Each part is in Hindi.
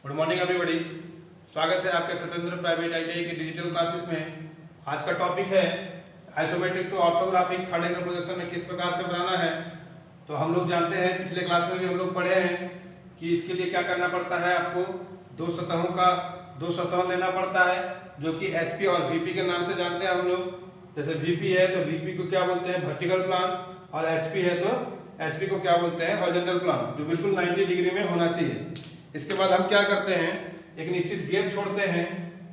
Good morning everybody. स्वागत है आपके सत्येंद्र प्राइवेट आईटीआई के डिजिटल क्लासेस में। आज का टॉपिक है isometric to orthographic third angle projection में किस प्रकार से बनाना है। तो हम लोग जानते हैं, पिछले क्लास में भी हम लोग पढ़े हैं कि इसके लिए क्या करना पड़ता है। आपको दो सतहों लेना पड़ता है जो कि एचपी और वीपी के नाम से जानते हैं हम लोग। जैसे वीपी है तो वीपी को क्या बोलते हैं, वर्टिकल प्लान, और एचपी है तो एचपी को क्या बोलते हैं, हॉरिजॉन्टल प्लान, जो बिल्कुल 90 डिग्री में होना चाहिए। इसके बाद हम क्या करते हैं, एक निश्चित गैप छोड़ते हैं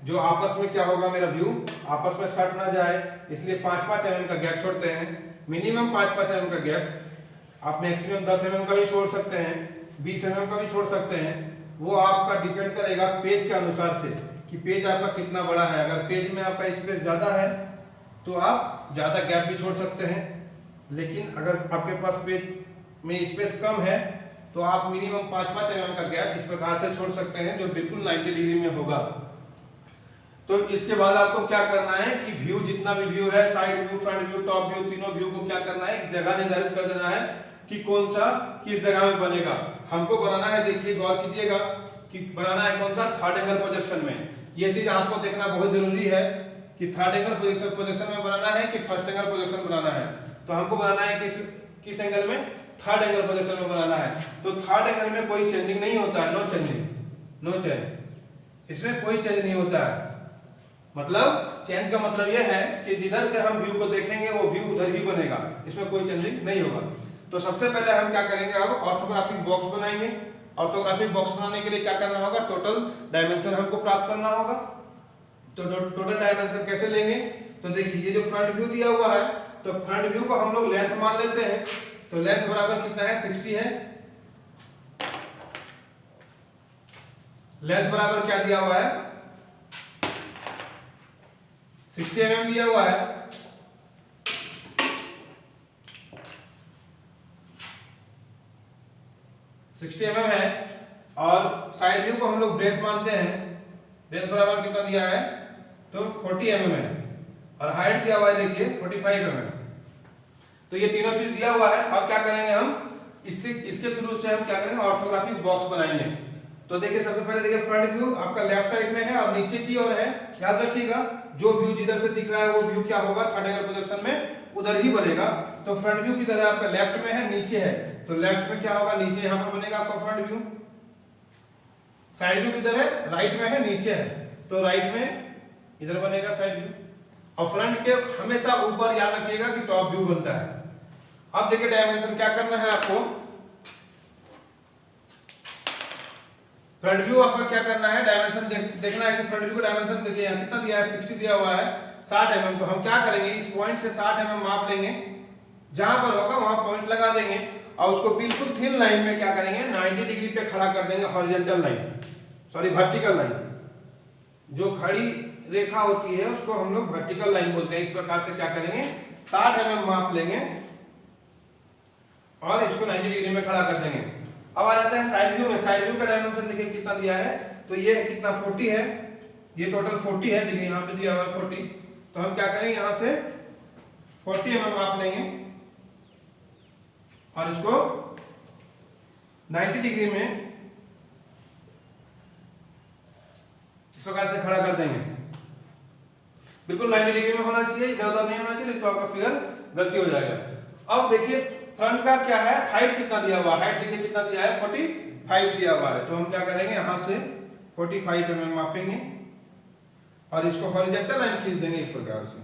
जो आपस में क्या होगा, मेरा व्यू आपस में सट ना जाए, इसलिए 5-5 mm का गैप छोड़ते हैं। मिनिमम 5-5 mm का गैप। आप मैक्सिमम 10 mm का भी छोड़ सकते हैं, 20 mm का भी छोड़ सकते हैं। वो आपका डिपेंड करेगा पेज के अनुसार से कि पेज आपका कितना बड़ा है। अगर पेज में आपका स्पेस ज़्यादा है तो आप ज़्यादा गैप भी छोड़ सकते हैं, लेकिन अगर आपके पास पेज में स्पेस कम है तो आप मिनिमम 5-5 mm का गैप इस प्रकार से छोड़ सकते हैं जो बिल्कुल 90 डिग्री में होगा। तो इसके बाद आपको क्या करना है कि व्यू, जितना भी व्यू है, side view, front view, top view, तीनों व्यू को क्या करना है, एक जगह निर्धारित कर देना है कि कौन सा किस जगह में बनेगा। हमको बनाना है, देखिए गौर कीजिएगा कि बनाना है कौन सा, थर्ड एंगल प्रोजेक्शन में। ये चीज आपको देखना बहुत जरूरी है कि थर्ड एंगल प्रोजेक्शन में बनाना है कि फर्स्ट एंगल प्रोजेक्शन बनाना है। तो हमको बनाना है किस एंगल में, थर्ड एंगल प्रोजेक्शन में बनाना है। तो थर्ड एंगल में कोई चेंजिंग नहीं होता है, नो चेंजिंग, नो चेंज, इसमें कोई चेंज नहीं होता है। मतलब चेंज का मतलब यह है कि जिधर से हम व्यू को देखेंगे वो व्यू उधर ही बनेगा, इसमें कोई चेंजिंग नहीं होगा। तो सबसे पहले हम क्या करेंगे, अब ऑर्थोग्राफिक बॉक्स बनाएंगे। ऑर्थोग्राफिक बॉक्स बनाने के लिए क्या करना होगा, टोटल डायमेंशन हमको प्राप्त करना होगा। तो टोटल डायमेंशन कैसे लेंगे, तो देखिए ये जो फ्रंट व्यू दिया हुआ है, तो फ्रंट व्यू को हम लोग लेंथ मान लेते हैं। तो लेंथ बराबर कितना है, 60 है। लेंथ बराबर क्या दिया हुआ है, 60 mm दिया हुआ है। है और साइड व्यू को हम लोग ब्रेथ मानते हैं। ब्रेथ बराबर कितना दिया है, तो 40 mm है, और हाइट दिया हुआ है देखिए 45 mm। तो ये तीनों चीज दिया हुआ है। अब क्या करेंगे हम, इसके थ्रू से हम क्या करेंगे, ऑर्थोग्राफिक बॉक्स बनाएंगे। तो देखिए सबसे पहले देखिए फ्रंट व्यू आपका लेफ्ट साइड में है और नीचे की ओर है। याद रखिएगा जो व्यू जिधर से दिख रहा है वो व्यू क्या होगा, थर्ड एंगल प्रोजेक्शन में उधर ही बनेगा। तो फ्रंट व्यू किधर है, आपका लेफ्ट में है, नीचे है। तो लेफ्ट में क्या होगा, नीचे यहां पर बनेगा आपका फ्रंट व्यू। साइड व्यू किधर है, राइट में है, नीचे है। तो राइट में इधर बनेगा साइड व्यू। और फ्रंट के हमेशा ऊपर याद रखिएगा कि टॉप व्यू बनता है। अब देखिए डायमेंशन क्या करना है आपको, फ्रंट व्यू आपका क्या करना है, डायमेंशन देखना है कि फ्रंट व्यू का डायमेंशन देखिए यहाँ कितना दिया है, 60 दिया हुआ है, 60 mm। तो हम क्या करेंगे, इस पॉइंट से 60 mm माप लेंगे, जहां पर होगा वहां पॉइंट लगा देंगे और उसको बिल्कुल थिन लाइन में क्या करेंगे, 90 डिग्री पे खड़ा कर देंगे, horizontal line, sorry vertical line. जो खड़ी रेखा होती है उसको हम लोग वर्टिकल लाइन बोलते हैं। इस प्रकार से क्या करेंगे, 60 mm माप लेंगे और इसको 90 डिग्री में खड़ा कर देंगे। अब आ जाता है साइड व्यू में। साइड व्यू का डायमेंशन देखिए कितना दिया है, तो ये कितना 40 है, ये टोटल 40 है, देखिए यहाँ पे दिया हुआ है 40। तो हम क्या करेंगे, यहाँ से 40 mm माप लेंगे और इसको 90 डिग्री में इस प्रकार से खड़ा कर देंगे। बिल्कुल 90 डिग्री में होना चाहिए, इधर उधर नहीं होना चाहिए, तो आपका फिगर गलती हो जाएगा। अब देखिए फ्रंट का क्या है, हाइट कितना दिया हुआ है, हाइट देखिए कितना दिया है, 45 दिया हुआ है। तो हम क्या करेंगे, यहां से 45 mm मापेंगे और इसको हॉरिजॉन्टल लाइन खींच देंगे इस प्रकार से।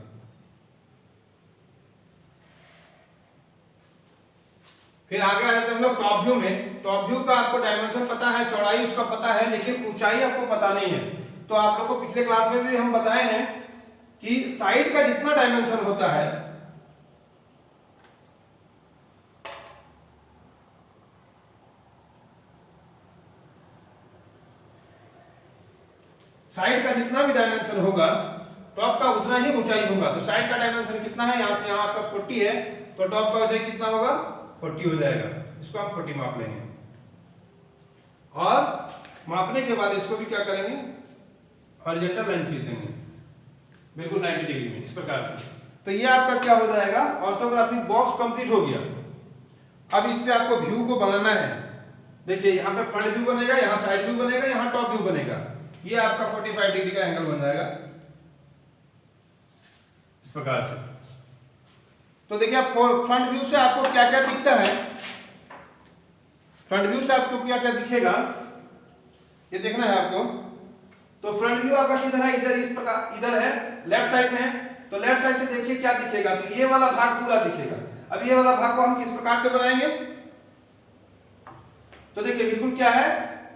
फिर आगे आ जाते हैं हम लोग टॉप व्यू में। टॉप व्यू का आपको डायमेंशन पता है, चौड़ाई उसका पता है, लेकिन ऊंचाई आपको पता नहीं है। तो आप लोग को पिछले क्लास में भी हम बताए हैं कि साइड का जितना डायमेंशन होता है, साइड का जितना भी डायमेंशन होगा टॉप का उतना ही ऊंचाई होगा। तो साइड का डायमेंशन कितना है, यहां से यहां आपका 40 है, तो टॉप का ऊंचाई कितना होगा, 40 हो जाएगा। इसको हम 40 माप लेंगे और मापने के बाद इसको भी क्या करेंगे, हॉरिजॉन्टल लाइन खींच देंगे बिल्कुल 90 डिग्री में, इस प्रकार से। तो ये आपका क्या हो जाएगा, ऑर्थोग्राफिक बॉक्स कंप्लीट हो गया। अब इस पे आपको व्यू को बनाना है। देखिए यहाँ पे फ्रंट व्यू बनेगा, यहाँ साइड व्यू बनेगा, यहाँ टॉप व्यू व्यू बनेगा। ये आपका 45 डिग्री का एंगल बन जाएगा इस प्रकार से। तो देखिए आप फ्रंट व्यू से आपको क्या क्या दिखता है, फ्रंट व्यू से आपको क्या क्या दिखेगा ये देखना है आपको। तो फ्रंट व्यू आपका किधर है, इधर इस प्रकार, इधर है लेफ्ट साइड में है। तो लेफ्ट साइड से देखिए क्या दिखेगा, तो ये वाला भाग पूरा दिखेगा। अब ये वाला भाग को हम किस प्रकार से बनाएंगे, तो देखिए बिल्कुल क्या है,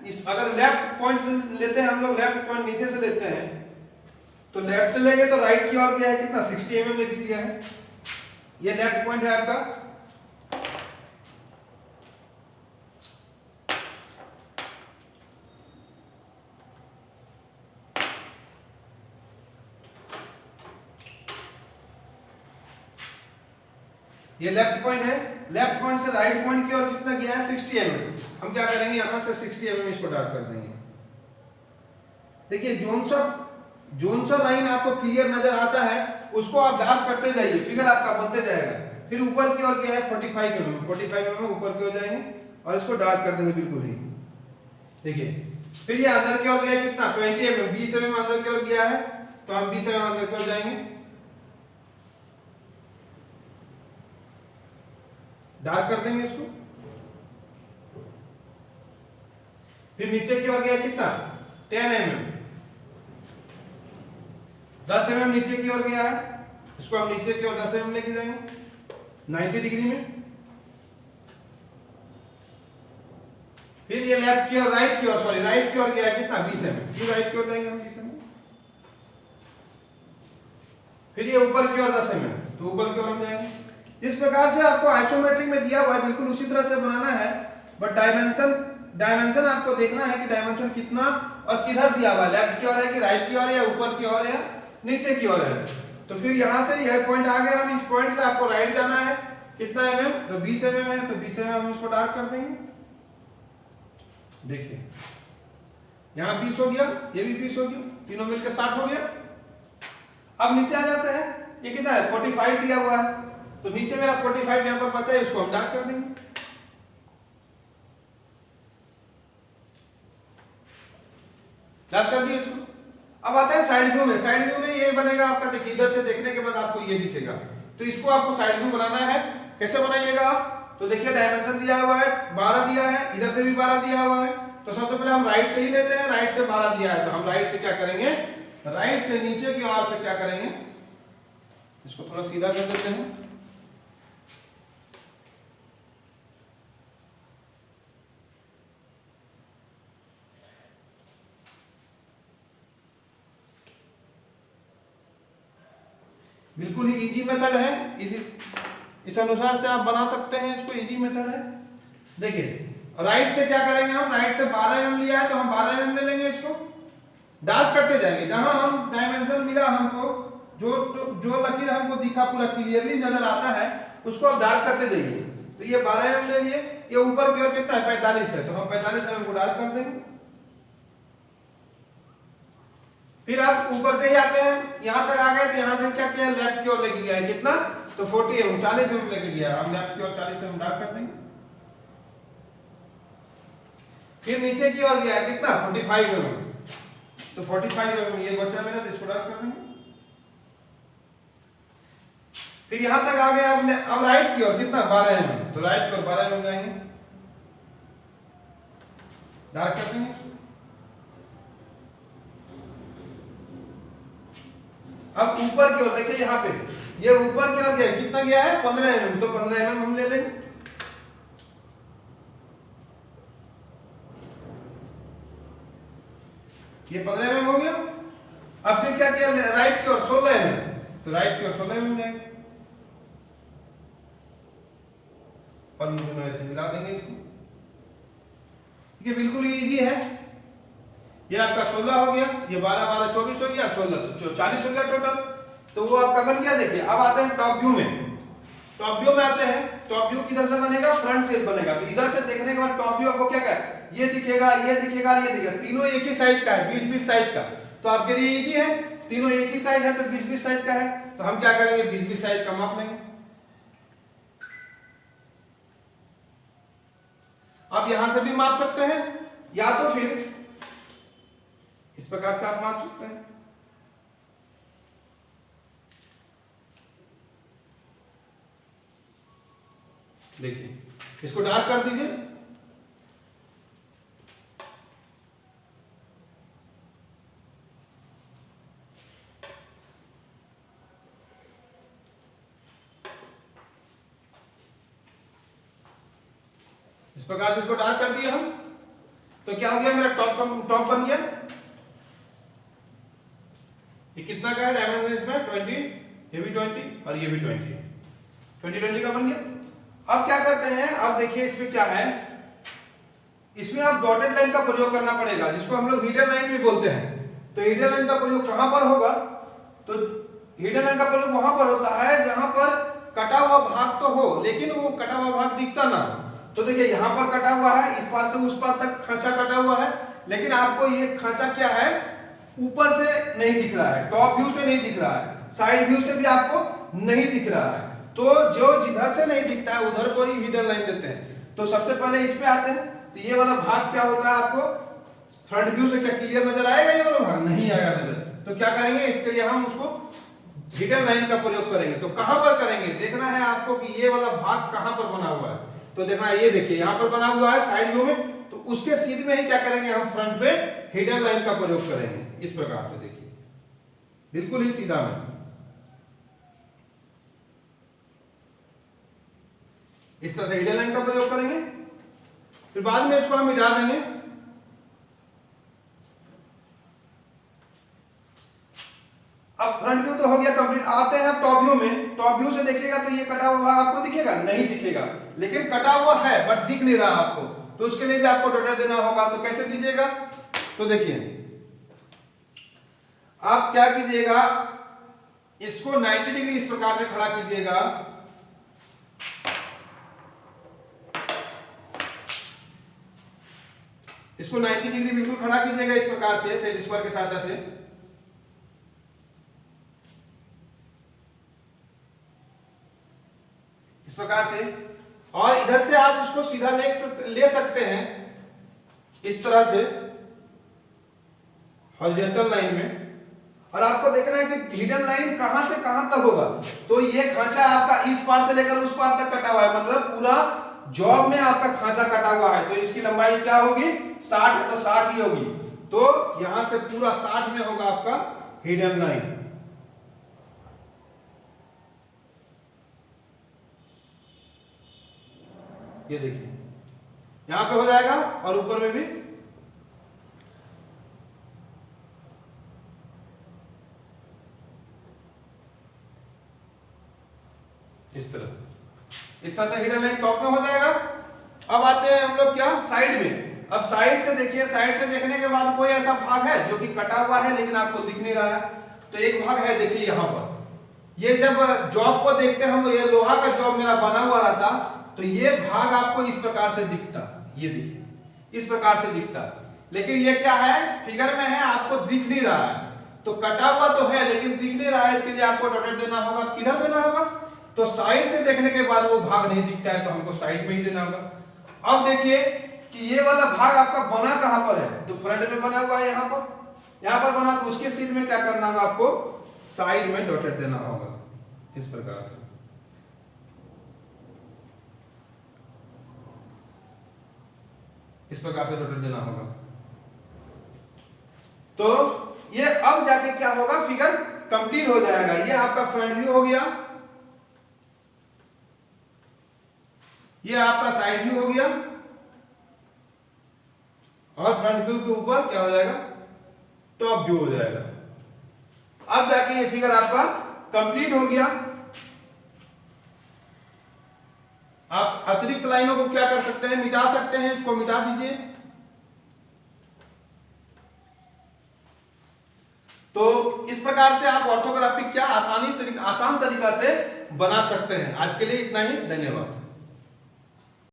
इस अगर लेफ्ट पॉइंट से लेते हैं हम लोग, लेफ्ट पॉइंट नीचे से लेते हैं, तो लेफ्ट से लेंगे तो राइट की ओर गया है कितना 60 mm लेके गया है। ये लेफ्ट पॉइंट है आपका। ये लेफ्ट पॉइंट है, लेफ्ट पॉइंट से राइट पॉइंट की ओर कितना गया है 60 mm। हम क्या करेंगे यहां से 60 mm इसको डार्क कर देंगे। देखिए जोन सा लाइन आपको क्लियर नजर आता है, उसको आप डार्क करते जाइए, फिगर आपका बनते जाएगा। फिर ऊपर की ओर गया है 45 mm, 45 mm ऊपर की ओर जाएंगे और इसको डार्क कर देंगे बिल्कुल ही। देखिए फिर ये अंदर की ओर गया कितना 20 mm, 20 mm अंदर की ओर गया है, तो हम 20 mm अंदर की ओर जाएंगे, डार्क कर देंगे इसको। फिर नीचे की ओर गया कितना 10 mm, 10 mm नीचे की ओर गया है, इसको हम नीचे की ओर 10 mm लेके जाएंगे 90 डिग्री में। फिर ये लेफ्ट की ओर, राइट की ओर, सॉरी राइट की ओर गया है कितना 20 mm, फिर राइट की ओर जाएंगे हम 20 mm। फिर ये ऊपर की ओर 10 mm, तो ऊपर की ओर हम जाएंगे। इस प्रकार से आपको आइसोमेट्रिक में दिया हुआ है, बिल्कुल उसी तरह से बनाना है, बट डायमेंशन आपको देखना है कि डायमेंशन कितना और किधर दिया हुआ है, लेफ्ट की ओर है कि राइट की ओर है, या ऊपर की ओर है या नीचे की ओर है। तो फिर यहां से यह पॉइंट आ गया, हम इस पॉइंट से आपको राइट जाना है कितना mm, तो 20 mm है, तो 20 mm हम इसको डार्क कर देंगे। देखिए यहां 20 हो गया, ये भी 20 हो गया, तीनों मिलकर 60 हो गया। अब नीचे आ जाते हैं, ये कितना है 45 दिया हुआ है, तो नीचे मेरा 45 यहां पर बचा है, इसको हम डार्क कर देंगे। डार्क कर दिए इसको। अब आता है साइड व्यू में। साइड व्यू में ये बनेगा आपका, देखिए इधर से देखने के बाद आपको ये दिखेगा, तो इसको आपको साइड व्यू बनाना है। कैसे बनाइएगा आप, तो देखिए डायमेंशन दिया हुआ है 12 दिया है, इधर से भी 12 दिया हुआ है, तो सबसे पहले हम राइट से ही लेते हैं, राइट से 12 दिया है, तो हम राइट से क्या करेंगे, राइट से नीचे की ओर से क्या करेंगे, इसको थोड़ा सीधा कर देते हैं। बिल्कुल ही इजी मेथड है, इस अनुसार से आप बना सकते हैं इसको, इजी मेथड है। देखिए राइट से क्या करेंगे, हम राइट से 12 mm लिया है, तो हम 12 mm ले लेंगे, इसको डार्क करते जाएंगे। जहां हम डायमेंशन मिला हमको, जो लकीर हमको दिखा पूरा क्लियरली नजर आता है, उसको आप डार्क करते जाइए। तो ये 12 mm ले लिए, ये ऊपर की ओर कितना है 45 है, तो हम 45 mm को डार्क कर देंगे। फिर आप ऊपर से ही आते हैं, यहां तक आ गए, तो यहां से क्या किया लेफ्ट की ओर लेके गया है कितना, तो 40 mm 40 mm लेके गया, हम लेफ्ट की ओर 40 mm डार्क कर देंगे। फिर नीचे की ओर गया है कितना 45 mm, तो 45 mm ये बचा मेरा, तो इसको डार्क कर देंगे। फिर यहां तक आ गया, अब राइट की ओर कितना 12 mm, तो राइट की ओर 12 mm जाएंगे, डार्क कर देंगे। अब ऊपर की ओर देखिए, यहाँ पे ये ऊपर की ओर गया कितना गया है 15 mm, तो 15 mm हम ले लेंगे। ये 15 mm हो गया। अब फिर क्या किया राइट की ओर 16 mm, तो राइट की ओर 16 mm जाएंगे और ये दोनों ऐसे मिला देंगे इसको। ये बिल्कुल ही इजी है। ये आपका 16 हो गया, ये 12 12 24 हो गया, 16 तो 40 हो गया टोटल। तो वो आपका बन गया। देखिए अब आते हैं टॉप व्यू में। टॉप व्यू में आते हैं, टॉप व्यू किधर से बनेगा, फ्रंट से बनेगा। तो इधर से देखने के बाद टॉप व्यू आपको क्या है, ये दिखेगा, ये दिखेगा, ये दिखेगा, तीनों एक ही साइज का है, 20-20 साइज का। तो आपके लिए इजी है, तीनों एक ही साइज है, तो 20-20 साइज का है, तो हम क्या करेंगे 20-20 साइज का माप लेंगे। आप यहां से भी माप सकते हैं, या तो फिर प्रकार से आप माप सकते हैं। देखिए, इसको डार्क कर दीजिए। इस प्रकार से इसको डार्क कर दिया हम, तो क्या हो गया, मेरा टॉप बन गया। ये कितना का है डायमेंशन इसमें 20, ये भी 20 और ये भी 20 का बन गया। अब क्या करते हैं, अब देखिए इसमें क्या है, इसमें आप डॉटेड लाइन का प्रयोग करना पड़ेगा, जिसको हम लोग हिडन लाइन भी बोलते हैं। तो हिडन लाइन का प्रयोग कहां पर होगा, तो हिडन लाइन का प्रयोग वहां पर होता है जहां पर कटा हुआ भाग तो हो, लेकिन वो कटा हुआ भाग दिखता ना। तो देखिए यहाँ पर कटा हुआ है, इस पार से उस पार तक खांचा कटा हुआ है, लेकिन आपको ये खांचा क्या है, ऊपर से नहीं दिख रहा है, टॉप व्यू से नहीं दिख रहा है, साइड व्यू से भी आपको नहीं दिख रहा है। तो जो जिधर से नहीं दिखता है उधर को ही हिडन लाइन देते हैं। तो सबसे पहले इस पे आते हैं, तो ये वाला भाग क्या होता है, आपको फ्रंट व्यू से क्या क्लियर नजर आएगा, ये वाला भाग नहीं आएगा नजर। तो क्या करेंगे, इसके लिए हम उसको हिडन लाइन का प्रयोग करेंगे। तो कहां पर करेंगे, देखना है आपको कि ये वाला भाग कहां पर बना हुआ है। तो देखना, ये देखिए यहाँ पर बना हुआ है साइड व्यू में, तो उसके सीध में ही क्या करेंगे, हम फ्रंट पे हिडन लाइन का प्रयोग करेंगे। इस प्रकार से देखिए, बिल्कुल ही सीधा में इस तरह से हिडन लाइन का प्रयोग करेंगे। फिर बाद में इसको हम मिटा देंगे। अब फ्रंट व्यू तो हो गया कंप्लीट, आते हैं टॉप व्यू में। टॉप व्यू से देखिएगा तो ये कटा हुआ भाग आपको दिखेगा, नहीं दिखेगा, लेकिन कटा हुआ है बट दिख नहीं रहा आपको। तो उसके लिए भी आपको डॉटेड देना होगा। तो कैसे दीजिएगा, तो देखिए आप क्या कीजिएगा, इसको 90 डिग्री इस प्रकार से खड़ा कीजिएगा। इसको 90 डिग्री बिल्कुल खड़ा कीजिएगा इस प्रकार से, सेट स्क्वायर के सहायता से। इस प्रकार से, और इधर से आप उसको सीधा ले सकते हैं इस तरह से हॉरिजॉन्टल लाइन में। और आपको देखना है कि हिडन लाइन कहां से कहां तक होगा। तो ये खांचा आपका इस पार से लेकर उस पार तक कटा हुआ है, मतलब पूरा जॉब में आपका खांचा कटा हुआ है। तो इसकी लंबाई क्या होगी, 60 है, तो 60 ही होगी। तो यहां से पूरा 60 में होगा आपका हिडन लाइन। ये देखिए यहां पे हो जाएगा, और ऊपर में भी इस तरह से हिडन लाइन टॉप में हो जाएगा। अब आते हैं हम लोग क्या, साइड में। अब साइड से देखिए, साइड से देखने के बाद कोई ऐसा भाग है जो कि कटा हुआ है लेकिन आपको दिख नहीं रहा है। तो एक भाग है, देखिए यहां पर, ये जब जॉब को देखते हम, ये लोहा का जॉब मेरा बना हुआ रहता, तो ये भाग आपको इस प्रकार से दिखता, ये देखिए इस प्रकार से दिखता। लेकिन ये क्या है, फिगर में है, आपको दिख नहीं रहा है। तो कटा हुआ तो है लेकिन दिख नहीं रहा है, इसके लिए आपको डॉटेड देना होगा। किधर देना होगा, तो साइड से देखने के बाद वो भाग नहीं दिखता है तो हमको साइड में ही देना होगा। अब देखिए कि ये वाला भाग आपका बना कहां पर है, तो फ्रंट में बना हुआ है, यहां पर बना, तो उसके सीध में क्या करना होगा, आपको साइड में डॉटेड देना होगा इस प्रकार से। इस प्रकार से डॉटेड देना होगा। तो ये अब जाके क्या होगा, फिगर कंप्लीट हो जाएगा। ये आपका फ्रंट व्यू हो गया, ये आपका साइड व्यू हो गया, और फ्रंट व्यू के ऊपर क्या हो जाएगा, टॉप व्यू हो जाएगा। अब जाके ये फिगर आपका कंप्लीट हो गया। आप अतिरिक्त लाइनों को क्या कर सकते हैं, मिटा सकते हैं, इसको मिटा दीजिए। तो इस प्रकार से आप ऑर्थोग्राफिक क्या आसान तरीका से बना सकते हैं। आज के लिए इतना ही, धन्यवाद।